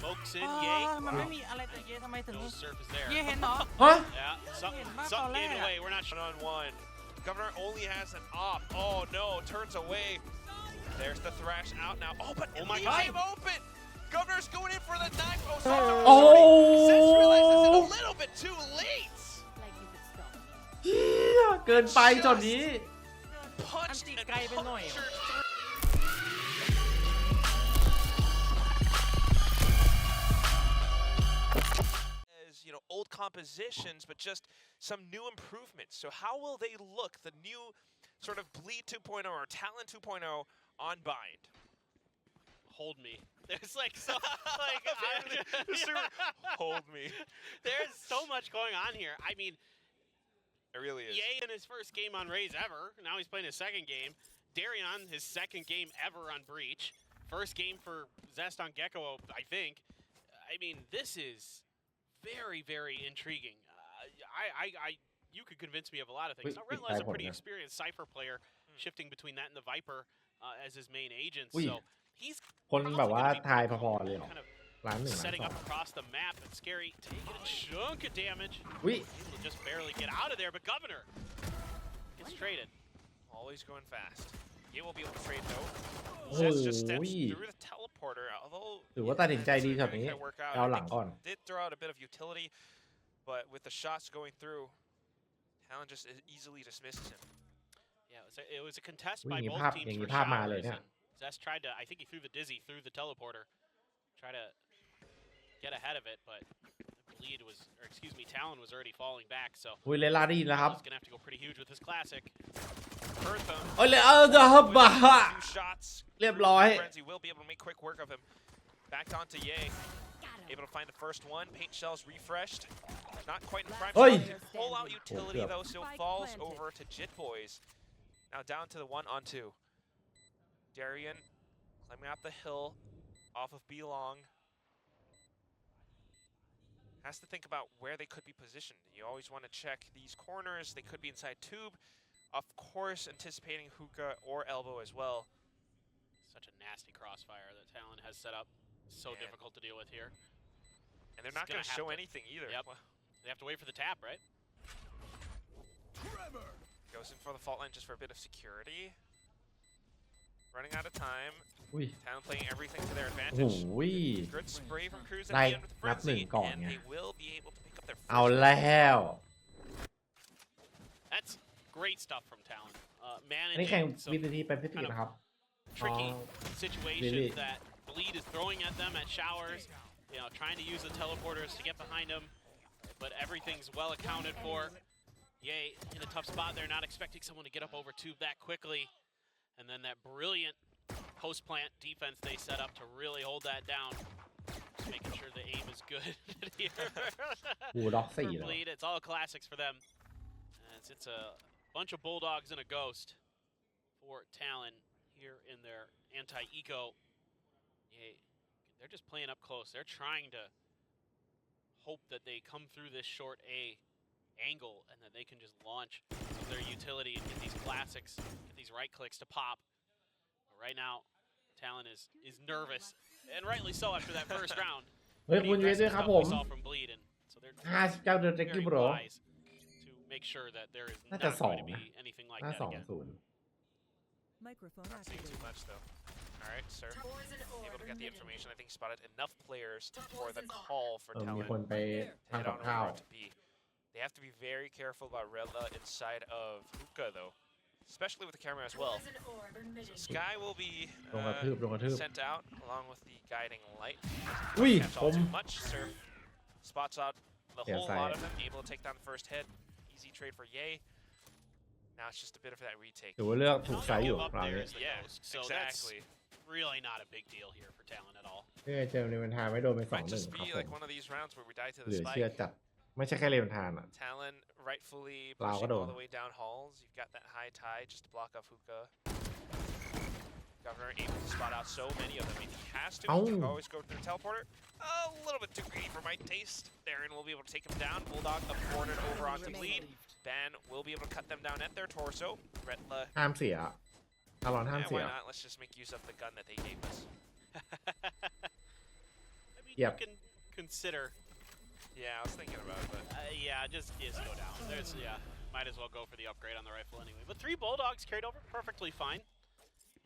smokes in Yay. มันไม่มีอะไรแต่เย่ทำไมถึง No surface there. เย่เห็นเหรอ Yeah, something gave away. We're not sure on one. Governor only has an op. Oh no, turns away. There's the thrash out now. Oh, but oh my God, open. Governor's going in for the knife. Oh, Seth realizes it a little bit too late. เกินไปจนนี้ Punched and punctured through. You know, old compositions, but just some new improvements. So how will they look, the new sort of Bleed 2.0 or Talon 2.0 on Bind? Hold me. There's like so like hold me. There's so much going on here. I mean, it really is. Yay in his first game on Raze ever. Now he's playing his second game. Darion, his second game ever on Breach. First game for Zest on Gecko, I think. I mean, this is very, very intriguing. You could convince me of a lot of things. Now, Rentla is a pretty experienced Cypher player, shifting between that and the Viper as his main agent. So he's คนแบบว่าทายพอๆเลย kind of ล้านหนึ่ง setting up across the map. And Scary taking a chunk of damage. วิ Able to just barely get out of there, but Governor gets traded. Always going fast. He will be able to trade though. Zest just steps through the teleporter. Although ถือว่าตัดสินใจดีช็อตนี้เอาหลังก่อน did throw out a bit of utility, but with the shots going through, Talon just easily dismisses him. Yeah, it was a contest by both teams for showers. Zest tried to, I think he threw the dizzy through the teleporter, try to get ahead of it, but Bleed was, or excuse me, Talon was already falling back. So อุ้ยเลล่าดีแล้วครับ he's gonna have to go pretty huge with his classic. Heard them. โอ้ยเลยจะฮับบะ Two shots. เรียบร้อย Frenzy will be able to make quick work of him. Back onto Ye. Able to find the first one. Paint shells refreshed. Not quite in prime. Pull out utility though, so falls over to Jit Boys. Now down to the 1-on-2. Darion climbing up the hill off of Belong. Has to think about where they could be positioned. You always want to check these corners. They could be inside tube. Of course, anticipating hookah or elbow as well. Such a nasty crossfire that Talon has set up. So difficult to deal with here. And they're not going to show anything either. Yep. They have to wait for the tap, right? Goes in for the fault line just for a bit of security. Running out of time. Talon playing everything to their advantage. Good spray from Cruz at the end with Frenzy, and they will be able to pick up their first. เอาแล้ว That's great stuff from Talon. นี่แข่ง Managing some วิธีไปพิธีนะครับ tricky situations that Bleed is throwing at them at showers. You know, trying to use the teleporters to get behind him, but everything's well accounted for. Yay, in a tough spot there, not expecting someone to get up over tube that quickly. And then that brilliant post-plant defense they set up to really hold that down. Just making sure the aim is good here. For Bleed, it's all classics for them. It's a bunch of Bulldogs and a Ghost for Talon here in their anti-eco. Yay. They're just playing up close. They're trying to hope that they come through this short A angle and that they can just launch their utility and get these classics, get these right clicks to pop. But right now, Talon is nervous, and rightly so after that first round. เฮ้ยคุณเวทด้วยครับผม We saw from Bleed, and so they're 59 เดือนเจ็กกี้ very โบร wise to make sure that there is น่า not จะ going to 2 be นะ anything like น่า that again. 2-0 Not seeing too much though. All right, sir. Able to get the information. I think he spotted enough players for the call for มีคน Talon. ไปทำกับข้าว They have to be very careful about Redla inside of hookah though, especially with the camera as well. So Sky will be sent out along with the guiding light. อุ้ย Catch ผ all ม too much. Surf spots out the whole lot of them, able to take down the first hit. Easy trade for Yay. Now it's just a bit of that retake. ถือว่าเลือกถูกไซส์อยู่คราวนี้ Yeah, so exactly. Really not a big deal here for Talon at all. เจอในวันทาไม่โดนไป 2-1 Might just ครับ be ผม like one of these rounds where we die to เหลื the อเชื่อ spike. จัดไม่ใช่แค่เลวันทานอ่ะ Talon rightfully เราก็ pushing โดน all the way down halls. You've got that high tide just to block off hookah. Governor able to spot out so many of them. If he has to, he can always go through the teleporter. A little bit too greedy for my taste. Darren will be able to take him down. Bulldog aborted over onto Bleed. Ban will be able to cut them down at their torso. Retla. ห้ามเสียตลอดห้าม Yeah, เสี why ย not? Let's just make use of the gun that they gave us. จ Yep. can consider. Yeah, I was thinking about it, but Yeah, just go down. There's might as well go for the upgrade on the rifle anyway. But 3 Bulldogs carried over perfectly fine.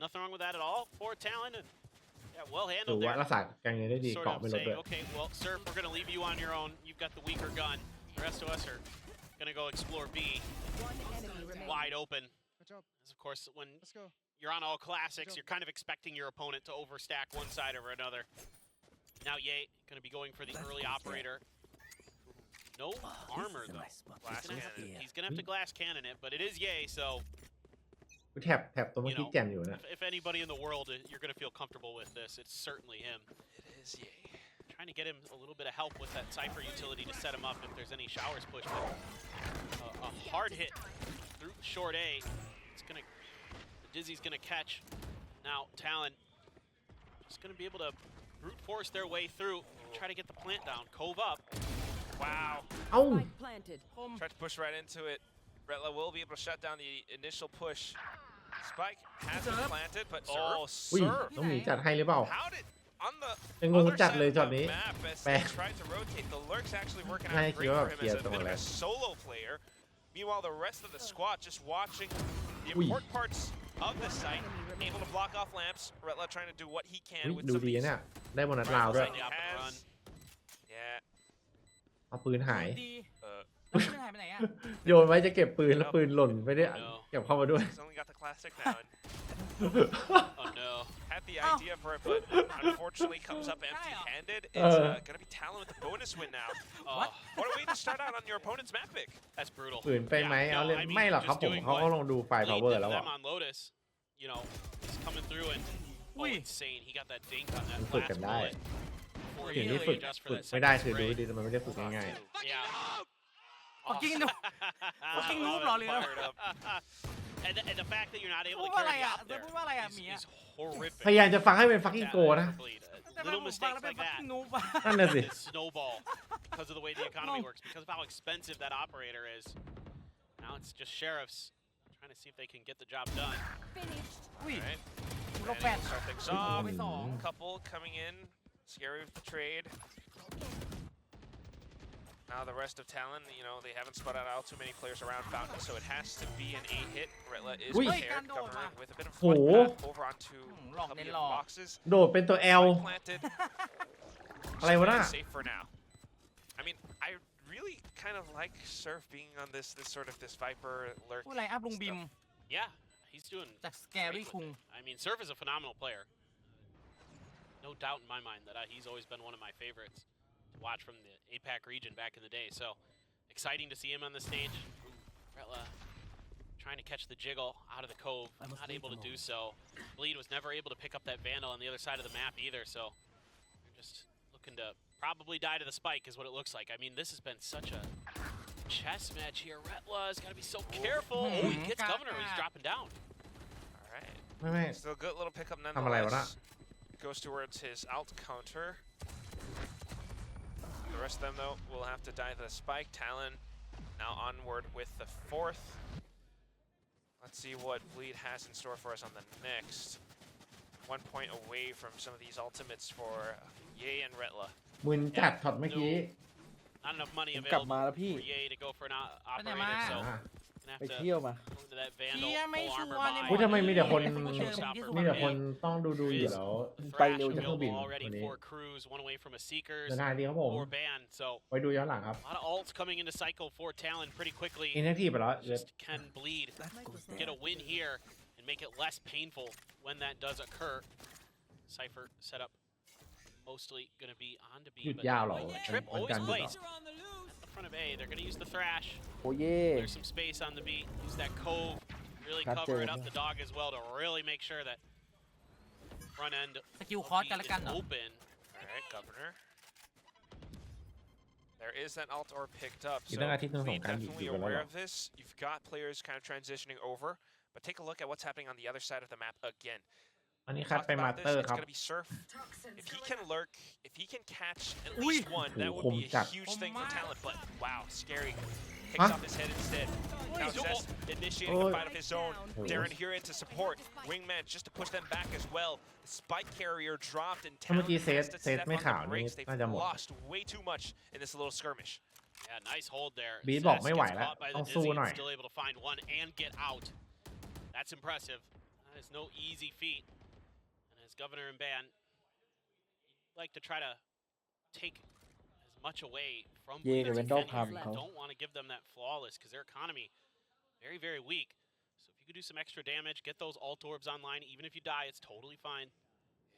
Nothing wrong with that at all. 4 Talon and well ถื handled อว่า there. รักษาการเงินได้ดี Sort เกาะ of ไม่ลดด้ว saying, ย okay, well, Surf, we're gonna leave you on your own. You've got the weaker gun. The rest of us are gonna go explore B. Wide open. Good job. As of course, when Let's go. you're on all classics, you're kind of expecting your opponent to overstack one side over another. Now Ye gonna be going for the early operator. No armor though. He's gonna have to glass cannon it, but it is Ye, so แถบตัวเมื่อกี้แจมอยู่นะ if anybody in the world you're gonna feel comfortable with this, it's certainly him. it is yay. Trying to get him a little bit of help with that Cypher utility to set him up if there's any showers pushed. A hard hit through short A. It's gonna Dizzy's gonna catch. Now Talon just gonna be able to brute force their way through. Try to get the plant down. Cove up. Wow. เอ้า Tried to push right into it. Retla will be able to shut down the initial push. Spike has been planted, but oh, อุ้ย Surf. ต้องหนีจัดให้หรือเปล่า How did on the ยังงง other จัด side เลย of ช็อต the นี้ map as แปล they tried to rotate, the lurk's actually working น่า out จะคิด great ว่า for แบบ him เคลีย as ร์ a ตรง bit of แล้ว a solo player. Meanwhile, the rest of the squad just watching the Ui. important parts of the site, able to block off lamps. Retla trying to do what he can อุ๊ย with ดู some of ดี these เนี่ยได้โบนัสลาวด้วย rifles that he has. Yeah. เอาปืนหาย ดี Uh, แล้วไม่หายไปไหนอ่ะ โยนไว้จะเก็บปืนแล้วปืนหล่นไม่ได้เก็บเข้ามาด้วย he's only got the classic now. And Oh no. had the Oh. idea for it, but unfortunately comes up empty-handed. It's gonna be Talon with the bonus win now. Oh, What a way to start out on your opponent's map pick. that's brutal. ปืนไปไหม Yeah, เอา no, เล่น I mean, ไม่หรอกครับ just ผม doing เขาก็ what ลองดูไฟ Bleed พาวเวอร์ did แล้ว to อ่ะ them on Lotus, you know, he's coming through and Ui. insane. He got that dink on that ฝึก last กันได้ bullet. Before สิ่ง he ที่ really ฝึก adjusts for ฝึก that ไม่ได้ second คือดู spray. ดีแต่มันไม่ได้ฝึกง่าย Yeah. Fucking noob. Fucking noob เหรอหรือ Fired up. And the fact that you're not able พู to ดว่าอะไร carry อ่ะ out เธอ there พูดว่าอะไรอ่ะ is, หมีอ่ะ is horrific. ๆพยายามจะฟังให้เป็น fucking go นะ แต่ทำไม Little ผมฟัง mistakes แล้วเป็น like that. fucking noob อ่ะ นั่นน่ะสิ It snowball because of the way the economy No. works, because of how expensive that operator is. Now it's just sheriffs trying to see if they can get the job done. อุ้ย Right. ลบแปด Start things เอา off. ไปสอง Couple coming in. Scary with the trade. Now the rest of Talon, you know, they haven't spotted out too many players around Fountain, so it has to be an 8-hit. Retla is Ui. prepared, Ui. covering with a bit of Ủa. foot over onto Lọc a couple đến of lọc. boxes. โดดเป็นตัว L Spike planted. อะไรวะน่ะ Safe for now. I mean, I really kind of like Surf being on this sort of this Viper lurk. พูดอะไรอัพลุงบิม Yeah, he's doing จาก สแกรี่ great คุง with it. I mean, Surf is a phenomenal player. No doubt in my mind that he's always been one of my favorites to watch from the APAC region back in the day. So exciting to see him on the stage. Retla trying to catch the jiggle out of the cove, not able to do so. Bleed was never able to pick up that Vandal on the other side of the map either, so they're just looking to probably die to the spike is what it looks like. I mean, this has been such a chess match here. Retla's got to be so careful. Oh, he gets Governor. He's dropping down. All right. ไม่ไม่ Still good little pickup ทำอะไรวะน่ะ nonetheless. Goes towards his alt counter. The rest of them, though, will have to die to the spike. Talon now onward with the 4th. Let's see what Bleed has in store for us on the next. 1 point away from some of these ultimates for Ye and Retla. มึนจัดช็อตเมื่อกี้ Not enough money ผมกลับ available มาแล้วพี่ for Ye to go for anไปไหน operator, มา so อ่า gonna ไป have to เที่ยวมา go into that เชี Vandal ยร์ไม่ full ชั armor วร์เนี่ย buy. อุ๊ยทำไมมีแต่คน Showstopper มีแต่คน from ต้องดูอยู่แล้ว Thrash ไปเร็วจากเครื่องบิน available already วันนี้ for Cruise, one away from a Seekers เดินทางดีครับผม or ban. So ไปดูย้อนหลังครับ a lot of ults coming into cycle for Talon pretty quickly. อินเทอร์ทีไปแล้วเดี๋ยว Just can Bleed get a win here and make it less painful when that does occur. Cypher set up mostly going to be on to B, หยุด but ยาวเหรอ Trip วัน always จันทร์หยุดเหรอ plays at the front of A. They're going to use the Thrash. โอ้เย่ There's some space on the beat. Use that cove. Really That's cover it it. up the dog as well to really make sure that front end สกิล of คอร์ส B กันละ is กันเหรอ open. All right, Governor. There is that alt or picked up. อีก So ตั้งอาทิตย์หนึงสง Bleed กรารหยุด definitely อยู่กันแล้ว aware เหรอ of this. You've got players kind of transitioning over, but take a look at what's happening on the other side of the map again. อันนี้คัด Talked ไปมา about สเตอ this. ร์ It's ครับ going to be Surf. If he can lurk, if he can catch at Ui. least one, that would be a Khủng chặt. huge thing for Talon. But wow, scary. takes off his head instead. Now Zest initiating a fight of his own. Darren here in to support. Wingman just to push them back as well. The spike carrier dropped and Talon has to step on the brakes. They've lost way too much in this little skirmish. Yeah, nice hold there. บีบอกไม่ไหวแล้วต้องสู้หน่อย Still able to find one and get out. That's impressive. That is no easy feat. And as Governor and Ban like to try to take as much away from Bleed as you can here. You don't want to give them that flawless because their economy very, very weak. So if you could do some extra damage, get those ult orbs online, even if you die, it's totally fine.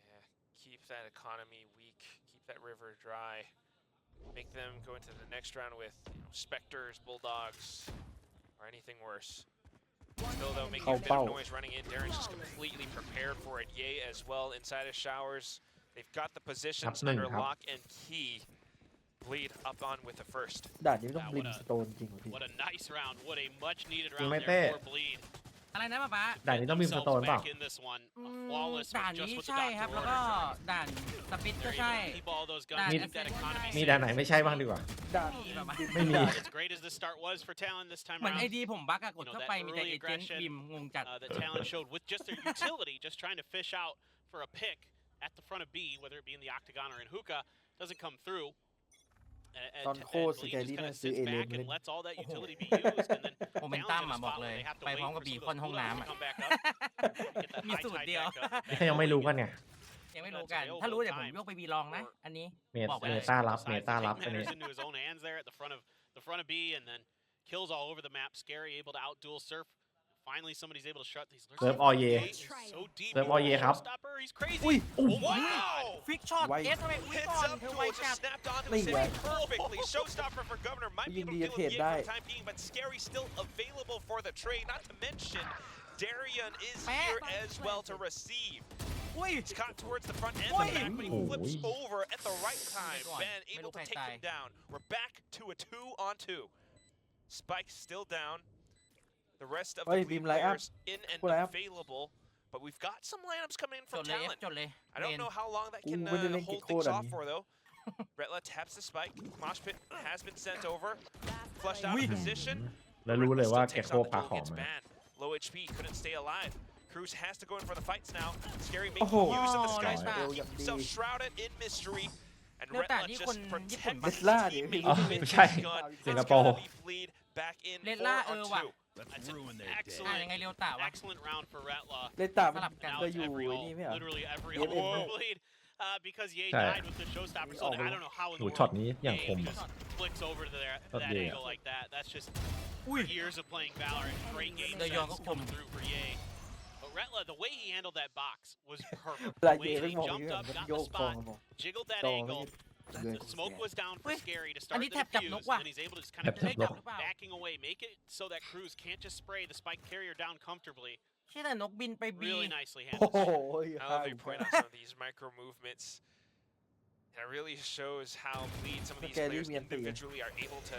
Yeah, keep that economy weak, keep that river dry. Make them go into the next round with Spectres, Bulldogs, or anything worse. Still though, making a bit of noise running in. Darren's just completely prepared for it. Ye as well inside of showers. They've got the positions under lock and key. Bleed up on with the first. ด่านนี้ต้องบลินสโตนจริงพี่ What a nice round. What a much needed round there for Bleed. อะไรนะป๊า ด่านนี้ต้องบินสโตนเปล่า In this one. Flawless ด่าน with just นี้ what the ใช่ครับ doctor แล้วก็ ordered. ด่านสปิดก็ They're ใช่ able to keep all those guns, keep that economy มี safe. ด่านไหนไม่ใช่บ้างดีกว่า ด่าน ไม่มี As great as the start was for Talon this time เหมือน around, ไอดีผมบั๊กอะกดเข้าไปมีแต่เอเจนต์บิมงงจัด that Talon showed with just their utility, just trying to fish out for a pick at the front of B, whether it be in the octagon or in hookah, doesn't come through. ตอนโคตรสแกรี่น่าซื้อเอเลนเล่น lets all that utility be used, and then โมเมนตัมอะบอกเลย ไปพร้อมกับบีคอนห้องน้ำอะ มีสูตรเดียว นี่เขายังไม่รู้กันเนี่ย ยังไม่รู้กัน ถ้ารู้เดี๋ยวผมยกไปบีลองนะ อันนี้ เม บอกไว้ เม เลย ตารับเมตารับอันนี้ Matters into his own hands there at the front of B, and then kills all over the map. Scary able to outduel Surf. Finally, somebody's able to shut these. เซิร์ฟออเย So deep. เซิร์ฟออเยครับ Stopper, he's crazy. อุ้ย Wow. ฟิกช็อต ไว เอสทำไมอุ้ย Heads ก่อน up เธอ duel ไว just จัด snapped onto ไม่ the ไหว city perfectly. Showstopper for Governor might be able to deal with Ye for the time being, but Scary still available for the trade. Not to mention, Darian is here as well to receive. อุ้ย He's caught towards the front end of the map, but he flips over at the right time. Ben able to take him down. We're back to a 2-on-2. Spike still down. The rest of the Bleed players in and available, but we've got some lineups coming in จ from ดเลย Talon. จดเลย I don't know how long that can hold things off for though. Retla taps the spike. Mosh pit has been sent over. Flushed out of position. แล้วรู้เลยว่าแก Takes โค out the ปา duel ของ against มา Ban. Low HP, couldn't stay alive. Cruz has to go in for the fights now. Scary making use of the sky spell, keep himself shrouded in mystery. And เนื้อแต่ Retla นี่ just คนญี่ปุ่น protects เด his สล่าดิ teammate อ๋อ with ไม่ใช่ his gun. สิงค It's โปร์ gonna be Bleed back in เลดล่าว่ะ 4-on-2. That's an อ่ะ excellent, ยังไงเร็วตะวะ excellent round for Retla. เลนตามัน สลับกัน Now เคย it's อยู่ every ไอ้ hole, นี่ไม่เหรอ literally every Yeah, hole yeah. Bleed, because Ye Sorry. died with the showstopper. So I don't know how in โห the ช็อต world นี้อย่างค Ye ม just flicks over to that Yeah. angle like that. That's just years of playing Valorant. Great game The young sense coming through for Ye. But Retla, the way he handled that box was perfect. เวลา The เย way ไม่ he มอง jumped เยอะ up, มัน got โย the กคอง spot, มอง jiggled that จอไม่ angle. เลย The smoke was down for Wait, Scary to I start need the to have defuse, Nokwa. and he's able to just kind of แท็บ ได้ น จับ ก หรือเปล่า backing away, make it so that Cruz can't just spray the spike carrier down comfortably. ใช่แต่นกบินไปบี Really nicely โอ้ handled. โห I love you point out some of these micro movements. And it really shows how Bleed, some of these Scary players me and Three. individually are able to,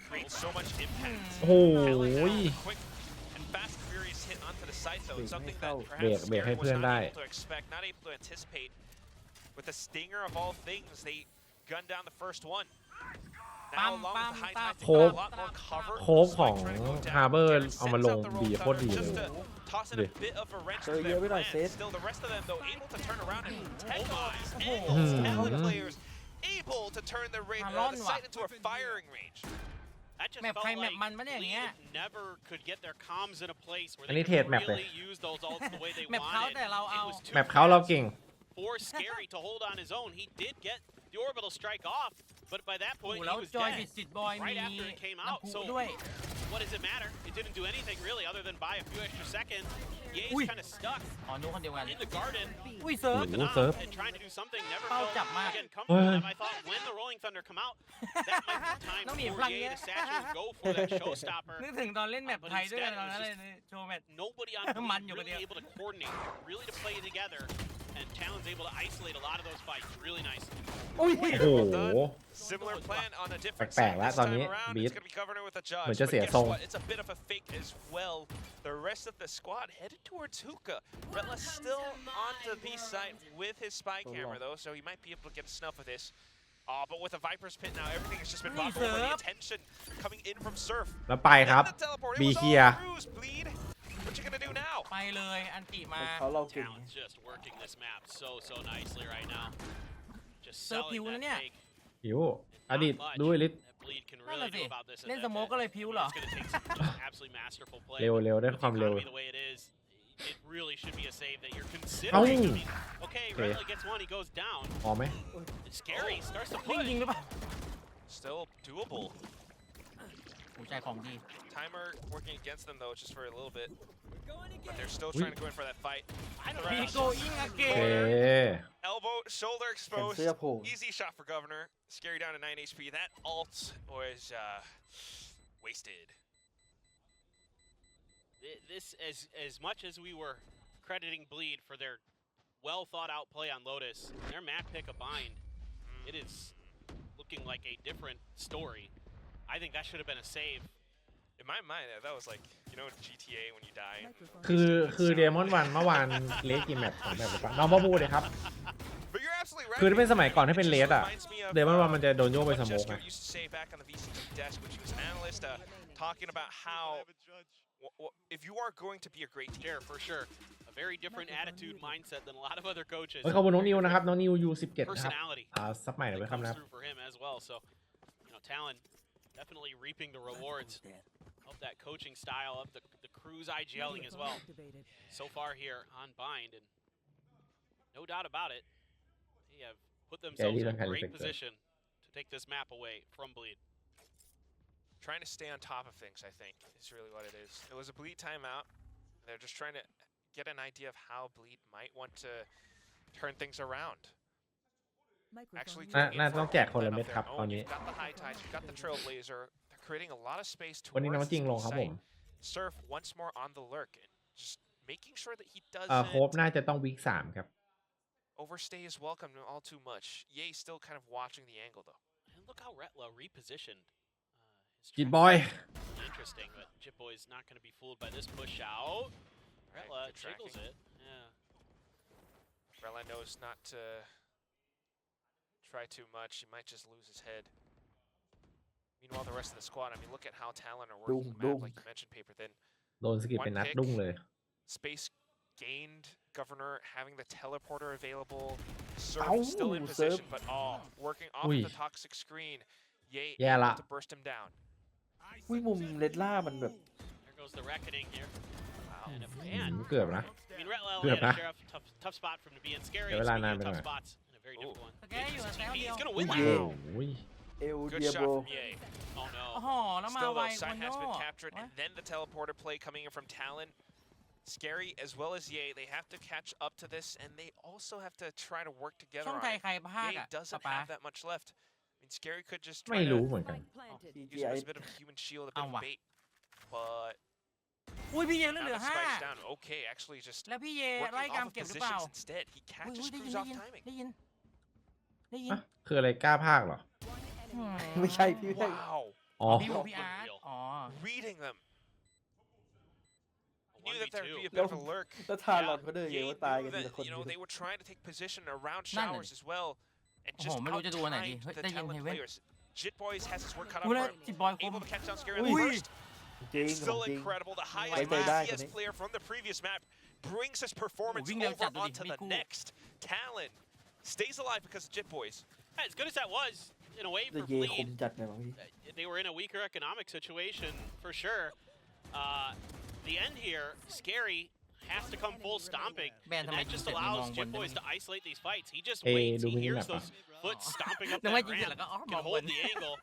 create so much impact. โอ้โห Talon had a quick and fast furious hit onto the site though. It's something that perhaps Break Scary ให้ was เพื่อน not ได้ able to expect, not able to anticipate. With the stinger of all things, they gunned down the first one. Now along with the high tide, they got a lot more cover. โค้กของ Spike trying to go down. ฮาร์เบอร์ Darren เอามา sends ลง out the บี roll โคตร thunder ดีเล just ย to toss in a bit of a wrench to So, their yeah, we don't plan. say it. Still, the rest of them though able to turn around and protect all these Oh. angles. Hmm. Talon players able to turn the Talon siteว่ะ into a firing range. That just แมป felt ใครแมป like มันปะเนี่ยอย่างเงี้ย Bleed never could get their comms in a place where อัน they นี้เทรด could แมปเลย really use those ults the way they แมปเขา wanted. แต่เราเอา It was too แมปเขาเรา fast เก่ง for Scary to hold on his own. He did get the orbital strike off, but by that โอ้ point แล้ he ว was จอย dead. บิดสิทธิ์บอยมี Right after it came น้ำ out, พุ so ด้วย what does it matter? It didn't do anything really other than buy a few extra seconds. Ye's Ui. kind of stuck อ๋อนู้นคนเดียวกัน in the garden, อุ้ยเซิร์ฟ looking Surf. up and trying to do something. Never Bao felt chậm mà. again comfortable enough. I thought when the Rolling Thunder come out, that might be time Nó mỉm for phăng Ye nhé. to satchel go for that showstopper. นึกถึงตอนเล่นแมปไทยด้วยกันตอนนั้นเลยโชว์แมป Nobody on Man Bleedอยู่คนเดี really ยว able to coordinate, really to play together, and Talon's able to isolate a lot of those fights really nicely. อุ้ย โอ้โห Similar plan on a different แปลก side ๆแล้ว this ตอน time นี้ around. บี It's ท going to be Governor with a judge. เหมือนจะ But เสีย guess ทรง what? It's a bit of a fake as well. The rest of the squad headed towards hookah. Retla still on the B side with his spy camera though, so he might be able to get a snuff of this. But with a Viper's Pit now, everything has just been bought over. The attention coming in from Surf. แล้วไปครับ บีเคลียร์ Bleed. What you gonna do now? ไปเลยอันติมา เขาเราเก่ง Talon just working this map so nicely right now. Just เซิร์ฟ selling ผิวนะ that เนี่ย take. หิวอดีตดูลิส That Bleed can นั่น really น่ะสิ do about this. เล่นสโมกก็เลยผิวเหรอ It's gonna take some just absolutely masterful play. เร็วได้ With ความ the เร็ว economy the way it is, it really should be a save that you're considering. I mean, okay, Redley gets one, he goes down. พอไหม It's scary, starts to วิ่ง push. ยิงหรือเปล่า Still doable. หัวใจของดี Timer working against them though, just for a little bit. But they're still trying to go in for that fight. พีโกอิงอเก โอเค Elbow, shoulder แขน exposed. เสื้อโผล่ Easy shot for Governor. Scary down to 9 HP. That ult was wasted. This, as much as we were crediting Bleed for their well thought out play on Lotus, their map pick a bind, it is looking like a different story. I think that should have been a save. In my mind, that was like, you know, GTA when you die. คือเดมอนวันเมื่อวานเลสกี่แมตช์2แมตช์หรือเปล่าน้องพ่อพูดเลยครับ But you're absolutely right. คือถ้าเป็นสมัยก่อนที่เป็นเลสอะ Reminds me of, เดมอนวันมันจะโดนโยกไปส what โมก Jessica ไง used to say back on the VCT desk when she was an analyst, talking about how if you are going to be a great team, For sure. A very different attitude, mindset than a lot of other coaches. เฮ้ยขอบคุณน้องนิวนะครับน้องนิว U17 นะครับ Personality ซับใหม่หน่อยไป that ครับ comes นะครับ through for him as well. So, Talon definitely reaping the rewards of that coaching style, of the crew's IGLing as well. So far here on Bind, and no doubt about it, they have put themselves in a great position to take this map away from Bleed. trying to stay on top of things, I think, is really what it is. It was a Bleed timeout. They're just trying to get an idea of how Bleed might want to turn things around. Actually, น่าต้องแจกคนละเม็ดครับตอนนี้ You've got the high tides, you've got the trailblazer. They're creating a lot of space วันนี้น้อง towards จริงลงครับผม Surf once more on the lurk, and just making sure that he โคบ doesn't น่าจะต้องวีค3ครับ overstay his welcome all too much. Ye still kind of watching the angle though. And look how Retla repositioned. Jit Boy. Interesting, but Jit Boy's not going to be fooled by this push out. Retla good jiggles tracking. it. Yeah. Rella knows not to try too much. He might just lose his head. Meanwhile, the rest of the squad, I mean, look at how Talon are working the map, like you mentioned, Paper. Then โดนสกิปเป็นนัดดุ้งเลย space gained, Governor having the teleporter available. Surf still in position, but working off Ui. the toxic screen. Ye Yeah able la. to burst him down. อุ้ยมุมเลดล่ามันแบบ There goes the reckoning here. Wow. And a อื man. มเกือบนะ I mean, Retla Good, only had a huh? sheriff. Tough spot for him to be in. Scary. Good, Speaking nah, of tough nah. spots, in a very difficult one. Okay, you Interesting. are He's down gonna อุ้ win ย that. เย่ โอ้ย เอล Good เดีย shot โบ from Ye. Oh โอ้ no. โหแล้วมา Still ไว though, ค side นโย has been captured, and then the teleporter play coming in from Talon. Scary as well as Ye, they have to catch up to this, and they also have to try to work together ช่อง on ไทย it. ใครพาก Ye อ่ะ doesn't ป๊า have that much left. I mean, Scary could just ไม่ try รู้ to เหมือนกัน use him as a bit of a human shield, a bit of Awa. bait, but อุ้ยพี่เย now เหลือ the 5 spike's down. Okay, actually just แล้วพี่เย working ไล่กาม off of เก็บหรือเปล่า positions instead. He อุ้ย catches ได้ยิน Cruz ได้ off ยิน timing. ได้ยินได้ยิน อ่ะคืออะไรกล้าภาคเหรอ ไม่ใช่พี่ไม่ใช่ Wow, อ๋อ พี่บูพี่อาร์ตอ๋อ reading them. A Knew that there would be a 1v2. bit of a lurk. แล้วทารอนเขาเดินเย Ye อะว่าตายกัน knew ทีละ that, คน you know, they were trying to take position aroundนั่นน่ะ showers as well, and โอ้โห just ไม่รู้จะดูอันไหนดี out-timed เฮ้ย the ได้ยิน Talon เฮเว่น players. Jit Boys has his work cut out อุ้ย for แล้ว him. จิตบอยคม Able to catch down Scary in the อุ้ย first. จริง Still จริง incredible. The Wait, highest wait, CS wait. player from the previous map brings his performanceวิ่งเร็ว over จัดดูดิ onto มี the คู่ next. Talon stays alive because of Jit Boys. As good as that was, in a way, แต่ for เยคม Bleed, จัดเลยมั้งพี่ they were in a weaker economic situation for sure. The end here, Scary has to come full stomping, Man, and how that many just people allows mong Jit one Boys didn't to isolate these fights. He just Hey, waits, he Dominic hears Napa. those foot stomping up นึก that ว่าจริงๆ ramp, แล้วก็อ๋อม can องบ hold น the angle,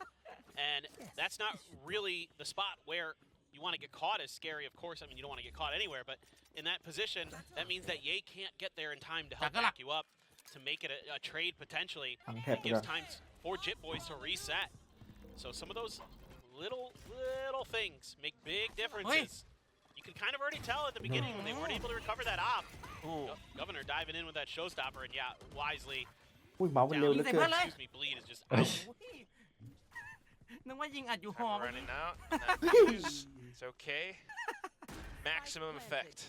and that's not really the spot where you want to get caught as Scary, of course. I mean, you don't want to get caught anywhere, but in that position, that means that Ye can't get there in time to help back you up, to make it a trade potentially. Unhappy It gives that. time for Jit Boys to reset. So some of those little things make big differences. You can kind of already tell at the beginning when they weren't able to recover that op. Governor diving in with that showstopper, and yeah, wisely. อุ้ยเมาส์มันเร็วเหลือ Down, เกิน excuse me, Bleed is just out. นึกว่ายิงอัดอยู่หอ Kind เมื่ of อกี้ running out. and that is- It's okay. Maximum effect.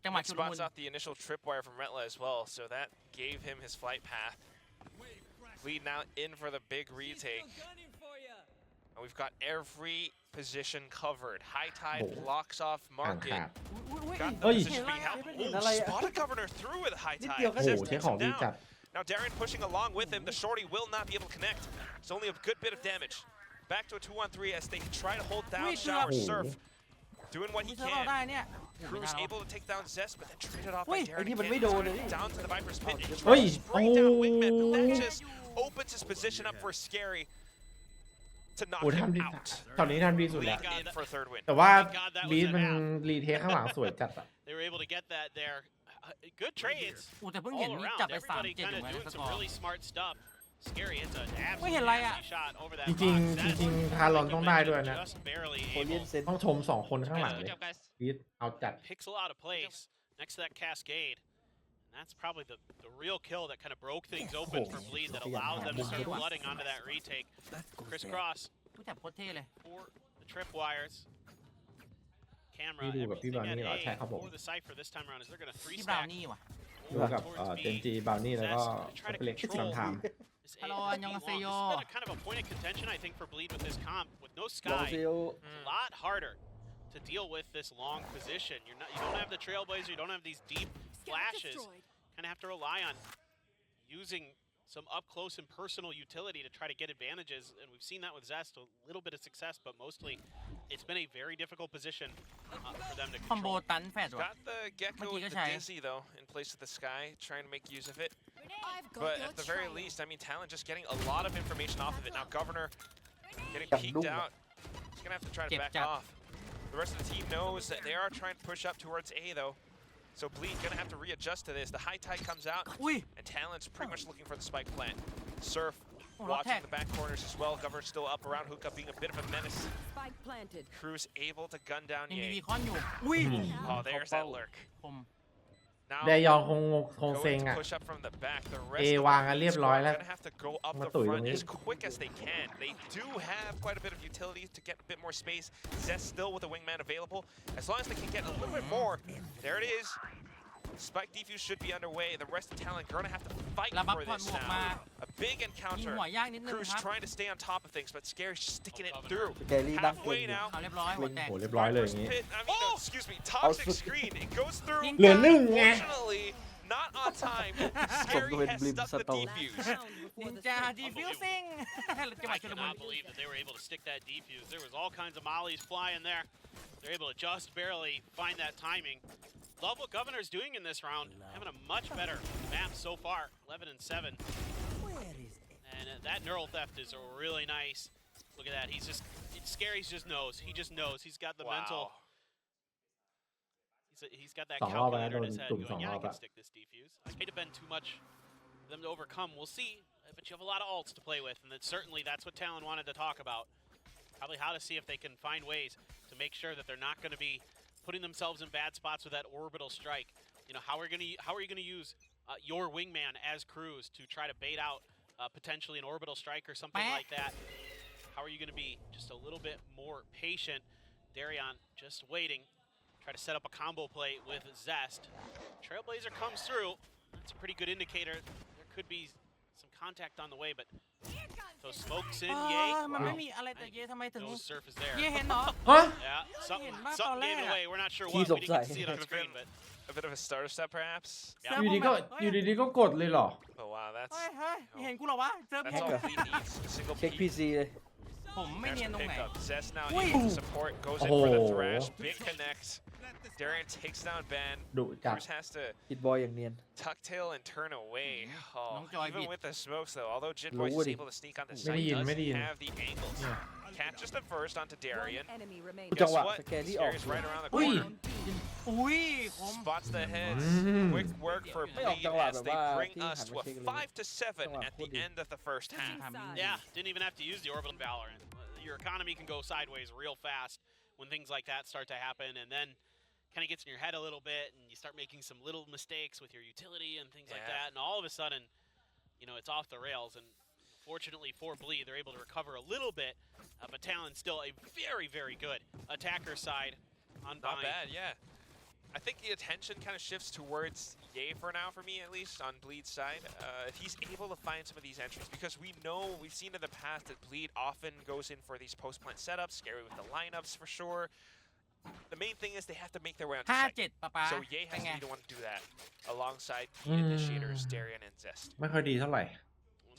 จังหวะ Nick ชุลมุน spots out the initial tripwire from Retla as well, so that gave him his flight path. Bleed now in for the big retake. And we've got every position covered. High Tide Oh. blocks off อ่าง Market. ขาด Got the Oi. position being held. Oh, spotted Governor through with High นิด Tide. เดียวก็ โอ้โห เสร็จ ใช้ของดีจัด Now Darren pushing along with him. The shorty will not be able to connect. It's only a good bit of damage. Back to a 2-on-3 as they try to hold down Wait, Shower oh. Surf. Doing what he เธอเรา can. ได้เนี่ย Cruz able to take down Zest, but then traded off by Wait. Darren ไอ้นี่มัน again. ไม่โดนเลย Down to the Viper's pit. And เฮ้ย tries to break down Wingman, but that โอ้ just opens his position up for Scary to knock โอ้ him ทำดี out. ตอนนี้ทำดีสุด Bleed แล้ว in for a third win. แต่ว่า Thank God that was บีส an มัน app. รีเทคข้างหลังสวยจัดอะ They were able to get that there. Good trades โอ้แต่เพิ่งเห็น all นี่ around. จับไป Everybody 3-7 kind อยู่ of นะ doing ส some กอร์ really smart stuff. Scary, it's an ไม่เห็นอะไร absolutely อ่ะ nasty shot over that จริง box. Zest, ๆจริงๆทารอน like ต้อ you งได้ด้วย mentioned, นะ just barely โคเลียน able. เซน ต้องชม2 คนข้างหลัง Good เลย job, guys. บีสเอาจัด Pixel out of place next to that cascade. And that's probably the real kill that kind of broke things open for Bleed that allowed them to start flooding onto that retake. Crisscross ผู้จับโคตรเท่เลย for the tripwires. Camera, พี่ดูกับพี่ everything บาวนี่ at เหรอ A ใช่ครับผม for the Cypher this time around is they're going to พี่ 3 บราว stack นี่ว่ะ ดูกับเต็มจีบาวนี่แล้วก็เป็นเล็กลำทาม this A Hello, long. This 안녕하세요. has been a kind of a point of contention, I think, for Bleed with this comp. With no ลอง sky, เซล it's a lot harder to deal with this long position. You don't have the Trailblazer, you don't have these deep flashes. Kind of have to rely on using some up close and personal utility to try to get advantages, and we've seen that with Zest, a little bit of success, but mostly it's been a very difficult position for them to คอมโบ control. ตันแฟดว่ะ Got the Gecko Mati with the ka siya, eh. Dizzy though in place of the Sky, trying to make use of it. I've got But your at the very trail. least, I mean, Talon just getting a lot of information off of it. Now Governor getting Chặt peeked đúng out. He's gonna have to try to Chẹp back chặt. off. The rest of the team knows that they are trying to push up towards A though. So Bleed gonna have to readjust to this. The High Tide comes out, อุ้ย and Talon's pretty much looking for the spike plant. Surf Oh, watching attack. the back corners as well. Governor still up around Hookah, being a bit of a menace. Spike planted. Cruz able to gun down ยังมี Ye. บีคอนอยู่ อุ้ย Oh, there's that lurk. คม Now แดยองคงเซ็ง going to อ่ะ push up from the back. The เอ rest of วาง the กัน Bleed เรียบร้อย squad แล้ว gonna have to go up มา the ตุ๋ยตรง front นี้ as quick as they can. They do have quite a bit of utility to get a bit more space. Zest still with a wingman available. As long as they can get a little bit more, there it is. Spike defuse should be underway. The rest of Talon gonna have to fight แล้วบัฟ for คอน this บวกมา now. A big ยิง encounter. หัวยากนิดนึง Cruz ครับ trying to stay on top of things, but Scary's just sticking it through. แกรี่ดังเก่ง Halfway อยู่ now. เอาเรียบร้อยหัวแตก โหเรียบร้อยเลยอ Viper's ย่างนี้ pit. I mean, no, excuse me. Toxic screen. It goes through. เหลือหนึ่งไง Unfortunately, not on time. Scary has stuck the defuse. Round before นิน the จา sun. ดีฟิวซิง จังหวะ I ชุลมุน cannot believe that they were able to stick that defuse. There was all kinds of mollies flying there. They're able to just barely find that timing. Love what Governor's doing in this round. Having a much better map so far. 11 and 7. And that neural theft is really nice. Look at that. He's just Scary just knows. He just knows. He's got the mental. Wow. He's got that 2 รอบแล้วนะ calculator โด in น his head ตุ่ม going, 2 yeah, ร I อบ can อะ stick this defuse. It might have been too much for them to overcome. We'll see. But you have a lot of alts to play with, and certainly that's what Talon wanted to talk about. Probably how to see if they can find ways to make sure that they're not going to be putting themselves in bad spots with that orbital strike. You know, how are you going to use your wingman as Cruz to try to bait out potentially an orbital strike or something like that? How are you going to be just a little bit more patient? Darion just waiting. Try to set up a combo play with Zest. Trailblazer comes through. That's a pretty good indicator. There could be some contact on the way, but so smokes in, เอ yay. อมันไม่มีอะไรแต่เย่ทำไมถึง Knows Surf is เย่ there. เห็นเหรอ ฮะ Yeah, something Hit back gave it on away. We're not sure He's what. We didn't get to offside. see it on screen, but A bit of a stutter step, perhaps. yeah. อยู่ดีก็อยู่ดีๆก็กดเลยเหรอ Oh wow, that's เฮ้ยเฮ้ยเห็นกูเหรอวะ เจอ that's ผม all Bleed needs. A single เช็ค peek. พีซีเลย ผมไม่ There's เนียน the ตรงไหน pickup. Zest now Wait. able to support, goes in Oh. for the thrash. Big connect. Darian takes down Ben. ดุจัด Cruz has to ฮิตบอยอย่างเนียน tuck tail and turn away. Oh, Nóng choi even vịt. with the smokes though, although Jitboy Lúa is đi. able to sneak on the Mấy side, đi he nhìn, does mấy đi nhìn. have the angles. Catches the first onto Darian. One enemy remaining. จัง Guess หวะ what? สแกนที่ออก Scary's right around the อุ้ย corner. อุ้ยคม Spots the heads. Mm. Quick work for Mấy ông Bleed chẳng là asแบบ they ว่า bring ที่ us หัน to มา a เช็คเลย 5 to 7 จังหวะ at โค the ตรดี end of the first half. Yeah, didn't even have to use the orbital Valorant. Your economy can go sideways real fast when things like that start to happen, and then kind of gets in your head a little bit, and you start making some little mistakes with your utility and things like Yeah. that, and all of a sudden, you know, it's off the rails. And fortunately for Bleed, they're able to recover a little bit, but Talon's still a very, very good attacker side on Not Bind. bad, yeah. I think the attention kind of shifts towards Ye for now, for me at least, on Bleed's side. If he's able to find some of these entries, because we've seen in the past that Bleed often goes in for these post-plant setups, scary with the lineups for sure. The main thing is they have to make their way onto site. 5-7 ป๊า So Ye has to be the one to do that, alongside key initiators, Darian and Zest. ไม่ค่อยดีเท่าไหร่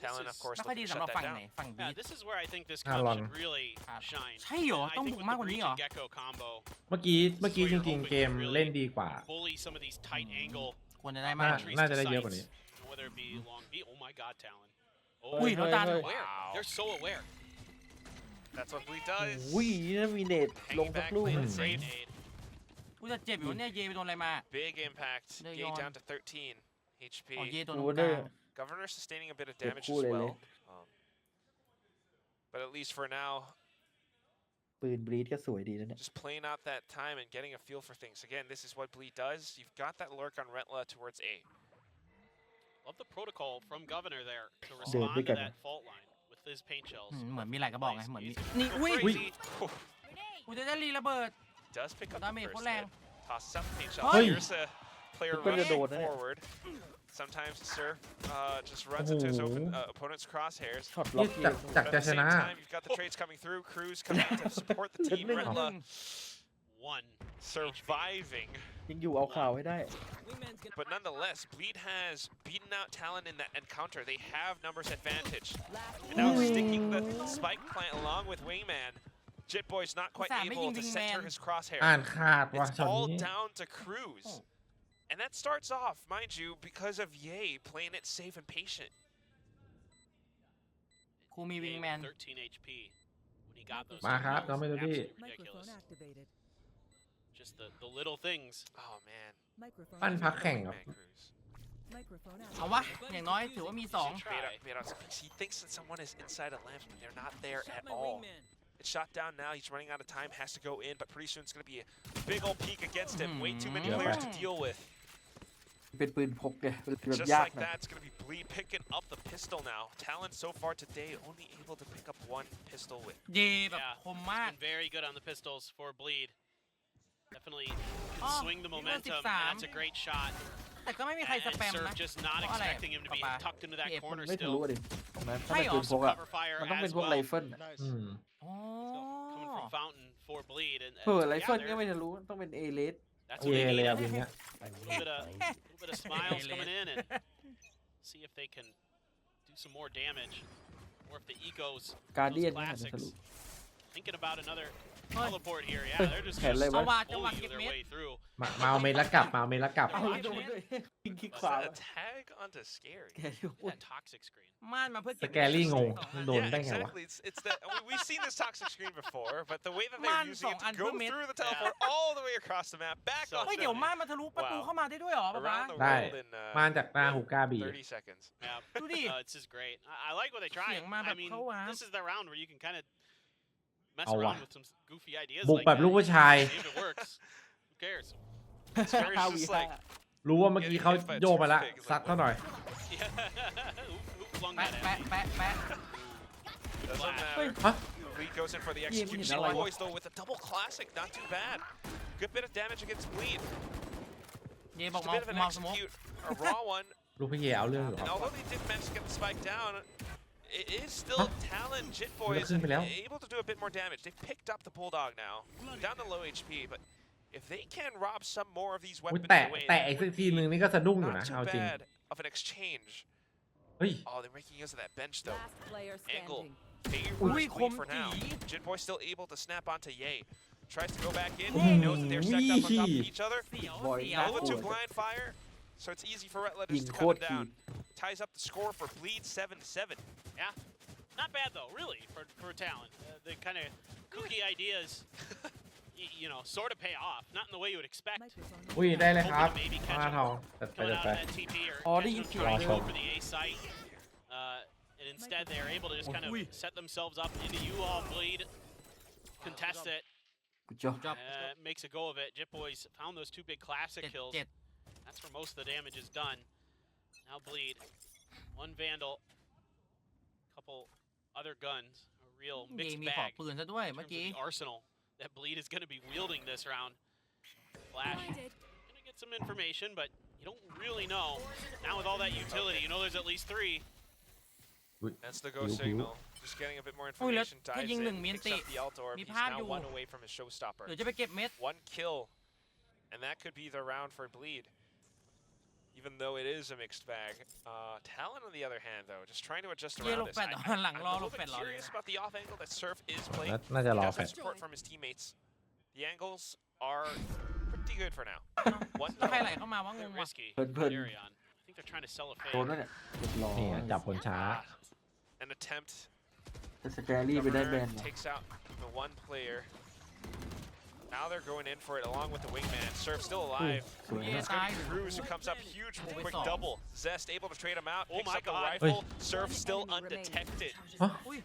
Talon, of course, ไม่ค่อย looking ดี to สำหรับ shut ฝั่ง that ไหน down. ฝั่งบี Yeah, this is where I think this Talon. comp should really shine. ใช่เหรอ I ต้อง think บุก with มาก the กว่านี้ Breach เหรอ and Gecko combo, เมื่อกี้จริงๆเกมเล่นดีกว่า bully some of these tight angle ควรจะได้มาก entries น่า to จะได้เยอะกว่า sites, นี้ whether it be long B. Oh my God, Talon. อุ้ย Oh, แล้วดัน เฮ้ย aware. Wow. They're so aware. That's what Bleed does. อุ้ยนี่มีเนตลง Hanging สัก back, ลูก playing นะ it safe. Nade. กูจะเจ็บอยู่เนี่ยเยไปโดนอะไรมา Big impact. There Ye you are. down to 13 HP. อ๋อเยโดน โอ้ ตรงก เด้ ลา อ ง Governor sustaining a bit of Good damage pull, as Lele. well. But at least for now, ปืนบลีดก็สวยดีนะเนี่ย just playing out that time and getting a feel for things. Again, this is what Bleed does. You've got that lurk on Retla towards A. Love the protocol from Governor there to เดิน respond ด้วย to กัน that fault line with his paint shells. เหมือนมีหลายกระบอกไงเหมือนมี He's- นี่ อุ้ย Crazy. กูจะได้รีระเบิด Does pick up the Damage, first full lang. hit. Tosses out the paint Hey. shell. Here's a player Look at the rushing door, isn't it? forward. Sometimes Surf just runs into his open opponent's crosshairs. ช็อตล็อก นี่ เก จาก ม จาก But จะ at ช the นะ same time, you've got the trades coming through. Cruz coming out to support the team. Let me Retla One. surviving. ยังอยู่เอาข่าวให้ได้ But nonetheless, Bleed has beaten out Talon in that encounter. They have numbers advantage. And now sticking the spike plant along with Wingman. Jitboy's not quite Usaha, able to making center Wingman. his crosshair. อ่านขาดว่ะ It's ช็อต all นี้ down to Cruz. And that starts off, mind you, because of Ye playing it safe and patient. กูมีวิง Game แมน 13 HP when he got those. มาครับ two น้องเมโล kills. ดี้ Absolutely ridiculous. Just the little things. Oh, man. ปั้นพักแข่งครับ Man, Cruz. เอาวะ อย่างน้อยถือว่ามี 2 Try. He thinks that someone is inside a lamp, but they're not there at all. It's shot down now. He's running out of time. Has to go in, but pretty soon it's going to be a big old peek against him. Way too many players to deal with. เป็นปืนพกไงเป็นแบบ Just ยาก like หนะ that, it's going to be Bleed picking up the pistol now. Talon so far today only able to pick up one pistol with. เยแบบ Yeah. คมมาก Been very good on the pistols for Bleed. Definitely can Oh, swing the he was momentum. 13. That's a great shot. แต่ก็ไม่มีใคร And สแปม Surf นะ just not เพราะอะไร expecting him to be Papa? tucked into that เจ็บ corner ไม่ทะลุ still. อะดิตรงนั้นถ้า ใช่ เป็น เหรอ ปืนพกอะ Cover fire มันต้อง as เป็นพวก well. ไรเฟิลอะ อืม อ๋อ Coming from Fountain for Bleed. And เผื่อไร yeah, เฟิลก็ they're- ไม่ทะลุต้องเป็นเอเลส that's เอ what they เลย need. อะวินเนี้ย A little bit of smiles coming in and see if they can do some more damage, or if the egos, การ those เดียนไม่อาจจะทะลุ classics, thinking about another Hey. teleport here. Yeah, they're just แขนอะไร gonna วะ เอาว่ะจังหวะ bully เก็บ their เม็ด way through. มาเอาเมดแล้วกลับมาเอาเมดแล้วกลับ เอาโดนด้วยยิงขี้ Was ขวา that a tag onto Scary? แกดู That toxic screen. ม่านมาเพื่อ ส เก็บ แกรี่งงโดน Yeah, ได้ไงวะ exactly. It's that we've seen this toxic screen before, but the way that Man, they're using it song to go and through the teleport all the way across the map, back So- on เฮ้ยเดี๋ยวม่านมาทะลุประตูเข้ามาได้ด้วยเหรอป๊าป๊า around the ได้ world in มาจากหน้าฮูก้าบี 30 seconds. Yeah, ดูดิ it's just great. I like what they try. เสียงมาแบบ I mean, เข้าว้า this is the round where you can kind of mess เอาว่ะ around with some goofy ideas บุก like แบบ that. ลูกผู้ชาย See if it works. Who cares? Scary's 5v5 just like, รู้ว่าเมื่อกี้เขาโยกไปละซัดเขาหน่อย Yeah. Who flung แปะ that แปะ at me? แปะแปะ doesn't Flash. matter. ฮะ Bleed goes in for the Yeah, execution. yeah, like- Boys though with a double classic, not too bad. Good bit of damage against Bleed. เยบอก Just a เมา bit of an เมาสโมก execute, a raw one. ลูกพี่เยเอาเรื่องอยู่ค And รับ although they did manage to get the spike down, it is still Talon, Jitboysขึ้นไปแล้ว able to do a bit more damage. They picked up the Bulldog now, down to low HP, but if they can rob some more of these อุ๊ย weapons แตะ away, แตะอีกสักทีนึงนี่ก็สะดุ้งอยู่ not นะ too เอาจริง bad of an exchange. เฮ้ย Oh, they're making use of that bench though. Last player Angle. standing. Ui, Favors Bleed for khom now. chỉ. Jitboy still able to snap onto Ye. Tries to go back in. Ui, He knows that they're stacked up on top of each other. เสียว บอย เสีย น่า ว กลัว Over to blind fire, so it's easy for Retla ยิง just to โค cut ตร it ที down. Ties up the score for Bleed 7-7. Yeah. Not bad though, really, for Talon. The kind of kooky ideas, you know, sort of pay off. Not in the way you would expect. อุ้ยได้เลยครับ Hoping to maybe catch มา him ทองจัดไป coming จัด out ไป of that TP or Oh, catching they him use trying to your go rifle. for the A site. And instead they are able to just kind of Ui. set themselves up into you all Bleed, contest it, กูจอบ จอบ makes a go of it. Jitboys found those two big classic เจ็ด kills. เจ็ด That's where most of the damage is done. Now Bleed, one Vandal, couple other guns, a real เย mixed มีขอ bag ปืนซะด้วย in เมื่อ terms of กี้ the arsenal that Bleed is going to be wielding this round. Flash some information, but you don't really know. Now with all that utility, you know there's at least 3. That's the go signal. Just getting a bit more information. Dives in, picks up the alt orb. He's now 1 away from his showstopper. หรือจะไปเก็บเม็ด 1 kill, and that could be the round for Bleed. Even though it is a mixed bag. Talon on the other hand, though, just trying to adjust เย่ around หลบ this. แฟดหลัง I'm รอ a หล little บแฟ bit ดรอ curious about the off angle that Surf is playing. น่าจะร He อ does แฟ have ด support from his teammates. The angles are pretty good for now. แล้วใครไหลเข้ามาวะงง Bit ว่ะ risky. เพลิน Darion. I think they're trying to sell a โดน fade. แล้วเนี่ยเรียบร้อย นี่ไงจับคนช้า An attempt. จะสแกรี่ไปได้แบน Governor takes out the 1 player. Now they're going in for it along with the wingman. Surf still alive. สวย เย่ นะ ตาย Cruz who comes up huge, quick Wait, double. Zest able to trade him out. Oh Picks my up the God. rifle. Surf still undetected. อุ้ย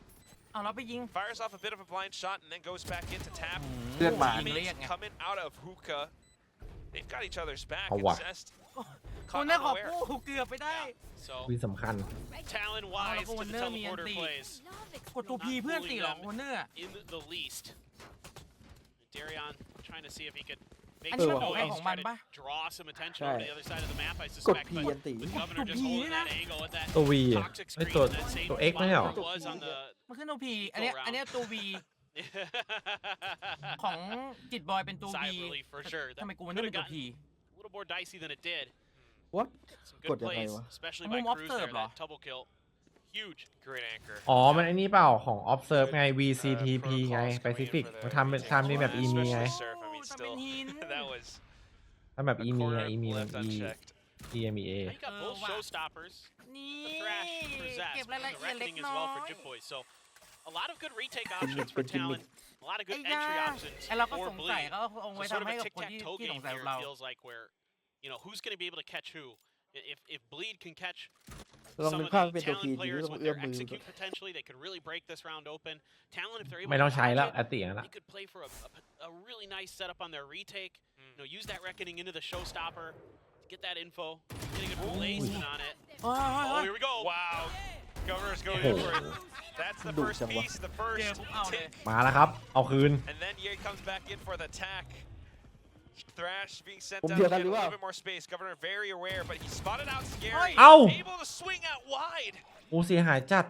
เอาแล้วไปยิง Fires off a bit of a blind shot and then goes back into tap. เลือดหมา ยิงเรียก Teammates ไง coming out of hookah. They've got each other's back. Oh, And wow. Zest คน caught ได้ขอ unaware. กู้เกือบไปได้ So วินสำคัญ Talon wise to the Warnerมีอัน teleporter ตี plays. กดตัวพีเพื่อนตีหรอคนเนอร์ In the least. Darion trying to see if he could make อันนี้ some มันของใคร noise, ของมั try น to ปะ draw some attention Right. over to the other side of the map, I กด suspect. พี But อันตี with Governor just P holding นะ that angle at that ตัว V อ่ะ toxic ไอ้ screen ตัว in that same ตัว X ไม่ spot ใช่หรอ where it was on the มันขึ้นตัวพีอันเนี้ยตัววี ของจิตบอยเป็นตัว sigh วี of relief for sure. ทำไม That กูมัน could ได้ have เป็นตัว gotten พี a little more dicey than it did. what Some กด good ยังไง plays, วะ especially มุ by ม Cruz observe there. เหรอ That double kill, huge. Great anchor. อ๋อ มันไอ้นี่เปล่าของ observe ไง VCTP ไง Pacific มันทำในแบบ Especially EMI ไง Surf, I mean, ทำเป็น still, หิน that was ทำแบบ a EMI ไง corner EMI มัน left E unchecked. EMEA Now you got both wow. showstoppers. นี่ The Thrash for เก็บ Zest, รายละ the เอียดเล็ก Reckoning as น้อ well for ย Jip Boys. So a lot of good retake options for Talon. A lot of good ไอ้ยา entry options ไอ้เราก็ for สงสัย Bleed. เขาเอาไว้ So sort ทำ of ให้ a กับคนที่ tic-tac-toe ที่ส game งสัย here, เรา it feels like where, you know, who's going to be able to catch who. If Bleed can catch ลอง some นึ of กภาพ the เป็นตัวพี Talon ดี players ต้อง with เอื้อ their มมือ execute potentially, they could really break this round open. Talon, if they're able ไม่ to ต้องใช้ catch แล้ว it, อติอย่างนั้น they could play for a really nice setup on their retake. You know, use that Reckoning into the showstopper, get that info, get a good placement on it. โอ้ย Oh, here we go. Wow. Governor's going in for it. That's the Đủ first chẳng piece, the first Yeah, cũng ao tick. มาแล้วครับ เอาคืน And then Ye comes back in for the attack. Thrash being sent Cũng down chưa to ta get a lưu little à? bit more space. Governor very aware, but he spotted out Scary. Ow! Able to swing out wide. โอ้เสียหายจัด